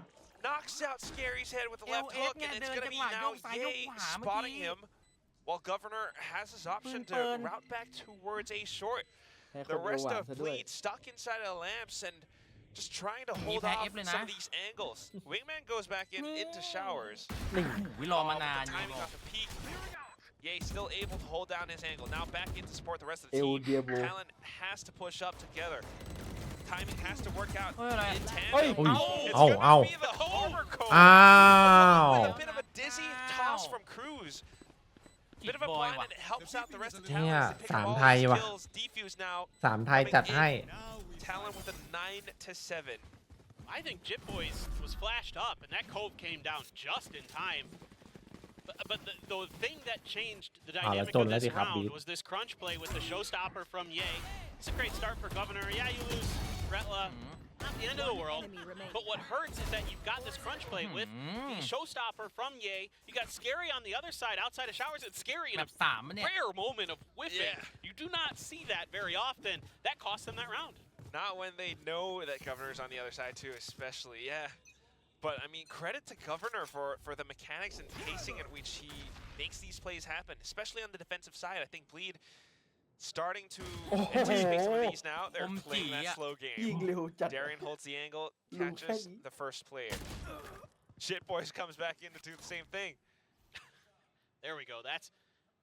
Knocks out Scary's head with the left LX hook, เนี่ย and เดิ it's น going จั to ง be หวะโย now กซ้ายโยก Ye ขวาเมื่อ spotting กี้ him, while Governor has his option to Burn. route back towards a short. ให้ค The นเอว rest หวาน of ซะด้วย Bleed stuck inside of the lamps and just trying to hold Pack off F เลย some นะ of these angles. Wingman goes back into showers. นี่ วิรอมานาน The อยู่ timing got the peak. Ye still able to hold down his angle. Now back in to support the rest of เอ the ว team. เดียโบ Talon has to push up together. Timing has to work out เฮ้ยอะไร in เฮ้ย tandem. It's เอา gonna เอา be the homer code อ้าว with a bit of a dizzy toss from Cruz. จิ Bit ต of a บอย blind ว่ะ and it helps out the rest of เนี่ Talon ย to pick สา up ม all ไทย his ว่ะ skills. Defuse now. สามไทยจัดให้ Talon with a 9-7. I think Jip Boys was flashed up, and that cove came down just in time. But the thing that changed the dynamic of this round was this crunch play with the showstopper from Ye. It's a great start for Governor. Yeah, you lose Retla. Not the end of the world. But what hurts is that you've got this crunch play with the showstopper from Ye. You got Scary on the other side outside of showers. It's Scary in แบ a บสามมันเนี่ย rare moment of whiffing. Yeah. You do not see that very often. That cost them that round. Not when they know that Governor's on the other side too, especially, yeah. But I mean, credit to Governor for the mechanics and pacing at which he makes these plays happen, especially on the defensive side. I think Bleed starting to anticipate some of these now. They're playing that slow ยิง game. เร็วจัด Darion holds the angle, Lưu catches Khanh. the first player. Shit Boys comes back in to do the same thing. There we go. That's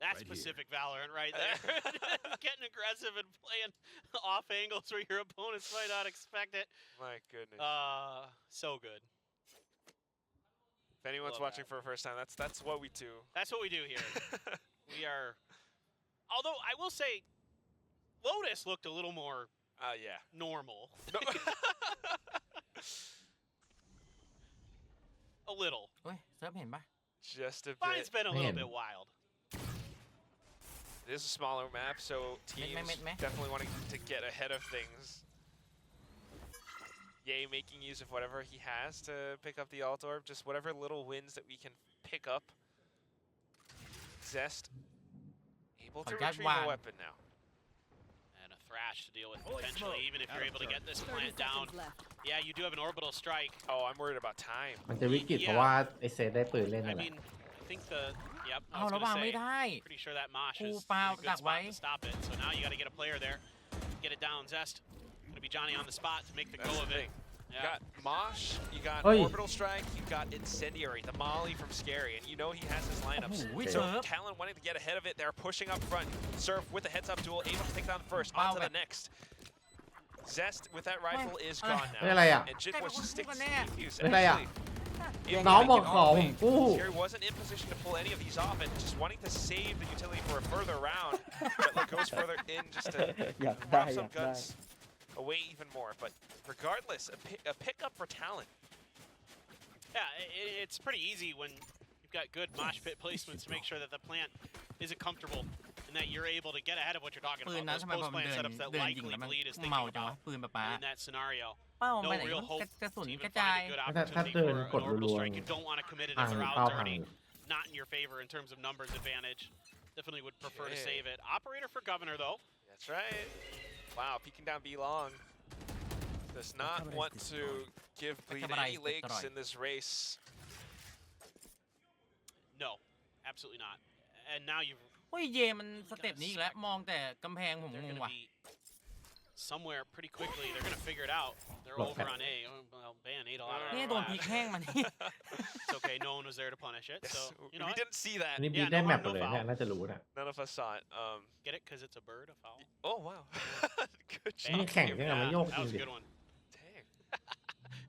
Right Pacific Valorant right there. Getting aggressive and playing off angles where your opponents might not expect it. My goodness. So good. If anyone's love watching that. for the first time, that's what we do. That's what we do here. We are. Although I will say, Lotus looked a little more Yeah. normal. No. A little. เฮ้ยเซิร์ฟเห็นปะ Just a Mine's bit. been a little Man. bit wild. It is a smaller map, so teams meh. definitely wanting to get ahead of things. Ye making use of whatever he has to pick up the alt orb, just whatever little wins that we can pick up. Zest able to Forgot retrieve a one. weapon now. And a Thrash to deal with potentially, even if you're able to get this plant down. Yeah, you do have an orbital strike. Oh, I'm worried about time. มันจะวิกฤตเพราะว่าไอเซได้ปืนเล่นนั่ I นแหละ mean, I think the yep. I เอา was ระ gonna วังไม่ say, ได้ pretty sure that Mosh กู is เปล่า a good ดัก spot ไว้ to stop it. So now you got to get a player there, get it down. Zest gonna be Johnny on the spot to make the go That's of the it. thing. You Yeah. got Mosh, you got Oi. Orbital Strike, you got Incendiary, the Molly from Scary, and you know he has his lineups. Ooh, So Surf. Talon wanting to get ahead of it, they're pushing up front. Surf with the heads-up duel, able to take down the first, Wow, onto the but- next. Zest with that rifle is Oi. gone ไม่ now. อะไรอ่ะ And Jit was just sticks Hey, defuse. ไม่อะไรอ่ะ If น้อง they บอก get ขอ all ผ the ม way, กู้ Scary wasn't in position to pull any of these off and just wanting to save the utility for a further round. But goes further in just to อยากได้ drop อ some ยากได้ guns away even more. But regardless, a pickup for Talon. Yeah, it's pretty easy when you've got good mosh pit placements to make sure that the plant isn't comfortable and that you're able to get ahead of what you're talking ปืน about. นะ Those ทำไมพอ post มัน plant เดิน setups that ยิง likely แล้วมัน Bleed is เมา thinking จังวะ about ปืนป๊าป๊า in that scenario. เป้ามัน No ไปไหน real hope กระสุน to ก even ระจาย find a good ถ้า opportunity เดิน for ก an ด orbital รัว strike. You don't want to commit it ๆ if พัง the เข้า round's พัง already not in your favor in terms of numbers advantage. Definitely would prefer to Okay. save it. Operator for Governor though. That's right. Wow, peeking down B long. Does not want to give Bleed any legs in this race. No, absolutely not. And now you've เฮ้ยเยมันสเต็ปนี้อีกแล้วมองแต่กำแพงผม they're ง going ง to ว่ะ be somewhere pretty quickly. They're going to figure it out. They're Look, over on A. Well, Ban ate a lot of นี่ that โดนพลิก flash. แห้งมันนี่ It's okay. No one was there to punish it. So, you know we what? didn't see that. อันนี้บี Yeah, ได้ no แมป harm, หมด no เลยเนี่ย foul. น่าจะรู้นะ None of us saw it. Get it? Because it's a bird, a foul? Oh, wow. Good Bang. job. มันแข่งยังไงมันโยก That จริง was a ดิ good one. Dang.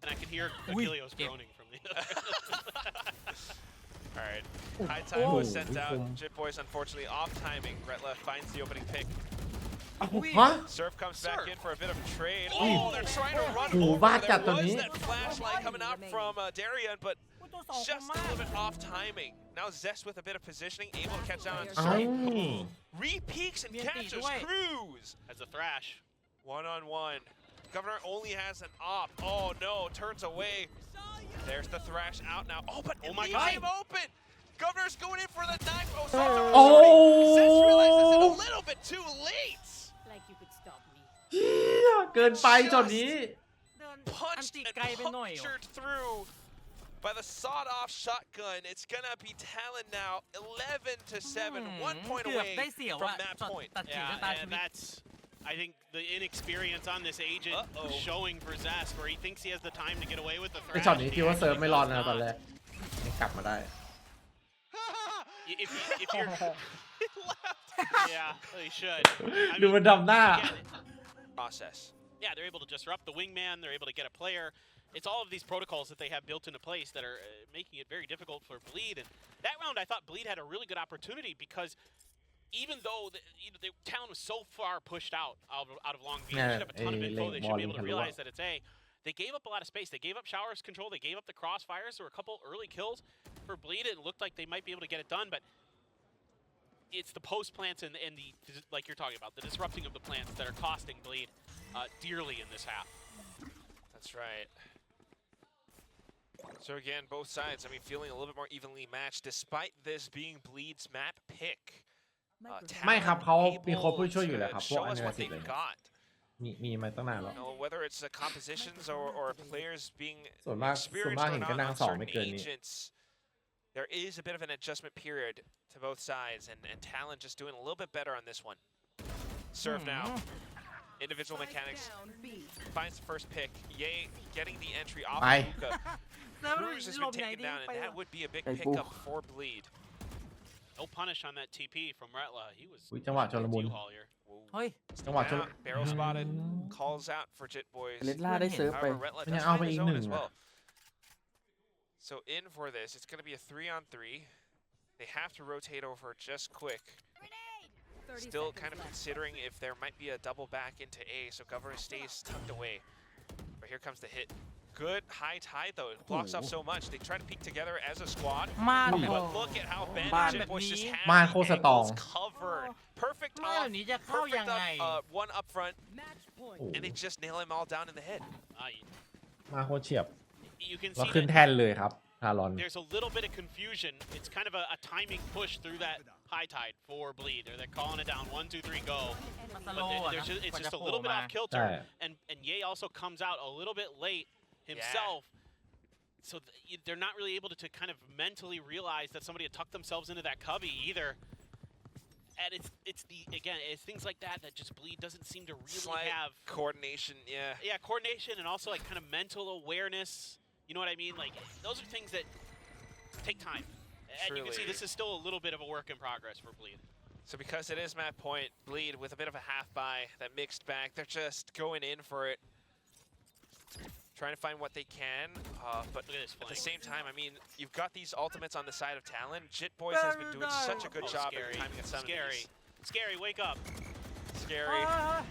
And I can hear Ui, Achilleos yeah. groaning from the All right. High time was Oh, sent good out. one. Jit Boys, unfortunately, off timing. Retla finds the opening pick. ฮะ Surf comes back Surf. in for a bit of a trade. Ui. Oh, they're trying to run Ui, over. ba chặt There rồi was nhỉ? that flashlight coming out from Darian, but อุ๊ยตัวสองคม just a มาก little bit off timing. Now Zest with a bit of positioning, able to catch down on เอ้า Surf. Re-peeks and Mienti catchesด้วย Cruz. as a thrash. One-on-one. Governor only has an op. Oh no, turns away. There's the thrash out now. Oh, but Oh my it leaves God. him open. Governor's going in for the knife. Oh, Oh. Zest realizes it a little bit too late. Like you could stop me. เหี้ยเกินไปจอดนี้ เดินอัน Punched ติ and ไกลไปหน่อยว่ะ punctured through by the sawed-off shotgun. It's gonna be Talon now, 11-7, 1 point เกือบ away ได้เสียว from อะ that ช็อต point. ตัดสิน Yeah, ชะตาชี and วิต that's, I think, the inexperience on this agent Uh-oh. showing for Zest, where he thinks he has the time to get away with the ไอ thrash. ช็อตนี้ He คิดว่า actually เซิร์ฟไม่รอด does นะตอน not. แรกไม่กลับมาได้ If you're, yeah, they should. I ดู mean, มันดำหน้า again, Process. yeah, they're able to disrupt the wingman. They're able to get a player. It's all of these protocols that they have built into place that are making it very difficult for Bleed. And that round, I thought Bleed had a really good opportunity because even though the Talon was so far pushed out of Long Beach, they should have a ton of info. They should be able to realize that it's A. They gave up a lot of space. They gave up showers control. They gave up the crossfires. There were a couple early kills for Bleed. It looked like they might be able to get it done, but it's the post plants and the, like you're talking about, the disrupting of the plants that are costing Bleed dearly in this half. That's right. So again, both sides, I mean, feeling a little bit more evenly matched, despite this being Bleed's map pick. ไม่ครับเขา Talon มีครบผู้ช่วยอยู่ able แล้วครับ to พวก show อัน us เน what สิกเลย they've got. มีมาตั้งนานแล้ว You know, whether it's compositions or players being ส่วนมาก experienced or เห็นก็ not นั่ง on สองไม่ certain เกินนี้ agents, there is a bit of an adjustment period to both sides, and Talon just doing a little bit better on this one. Serve now. Individual mechanics finds the first pick. Yay, getting the entry off Bye. of Luka. แล้วมัน Cruz has หล been บไหน taken ดี down, ไป and วะ that would be a big Hey, pickup Boo. for Bleed. No punish on that TP from Retla. He was อุ๊ยจังหวะชลมุน two-haul here. เฮ้ย จังหวะชล Down, barrel spotted, calls out for Jit Boys. เลนล่าได้เซิร์ฟไป However, Retla มันยั does งเอา find ไป his อีก own หนึ่ง as อ่ะ well. So in for this, it's going to be a 3-on-3. They have to rotate over just quick. Still kind of considering if there might be a double back into A, so Governor stays tucked away. But here comes the hit. Good high tide though. It blocks off so much. They try to peek together as a squad. ม่าน But look at how Ben ม่าน and แบ Jit บ Boys นี้ just have ม่านโคตร the สตรอง angles covered. Perfect ม่านแบบ off. นี้จะเข้ายั Perfect งไง up, one up front, Match point. โอ้โห and they just nail him all down in the head. Uh, มาโคตรเฉียบ you can เรา see ขึ้น that แท่นเลยครับ Talon. there's a little bit of confusion. It's kind of a timing push through that high tide for Bleed. They're calling it down 1, 2, 3, go. มันส But โลว์อะ there's นะ just, ก it's ว่า just จะ a โผล่ little bit มา off kilter, Yeah. and Ye also comes out a little bit late himself. So they're not really able to kind of mentally realize that somebody had tucked themselves into that cubby either. And it's things like that that just Bleed doesn't seem to really Slight have coordination, yeah. coordination and also like kind of mental awareness. You know what I mean? Like those are things that take time. And you can see this is still a little bit of a work in progress for Bleed. So because it is map point, Bleed with a bit of a half buy, that mixed back, they're just going in for it. Trying to find what they can, but at the same time, I mean, you've got these ultimates on the side of Talon. Jit Boys has been doing such a good job at timing at some of these. Scary, wake up. Scary.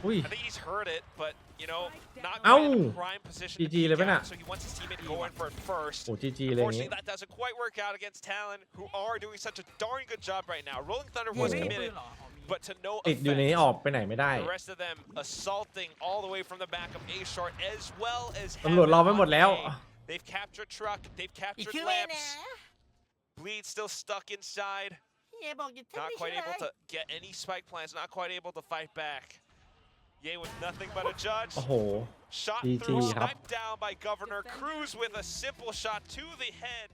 อุ้ย I think he's heard it, but, you know, not Ow. quite in a prime position to GG peek เลยปะน่ะ out, so he wants his teammate to go in for it first. โอ้จีจีเลยอย่างงี้ Unfortunately, that doesn't quite work out against Talon, who are doing such a darn good job right now. Rolling Thunder was ไม่มีปื committed, นเหรออ๋อมี but to no ติดอยู่ในนี้ effect. ออกไปไหนไม่ได้ The rest of them assaulting all the way from the back of A Short as well as ตำรวจรอ Heaven ไว้หมด on แล้ว A. They've captured truck, they've อีก captured คือเลยนะ lamps. Bleed still stuck inside, เฮียบอกอยู่ not quite able to get any spike plans, not quite able to fight back. Ye with nothing but a judge. โอ้โห Shot GG through, ครับ sniped down by Governor Cruz with a simple shot to the head.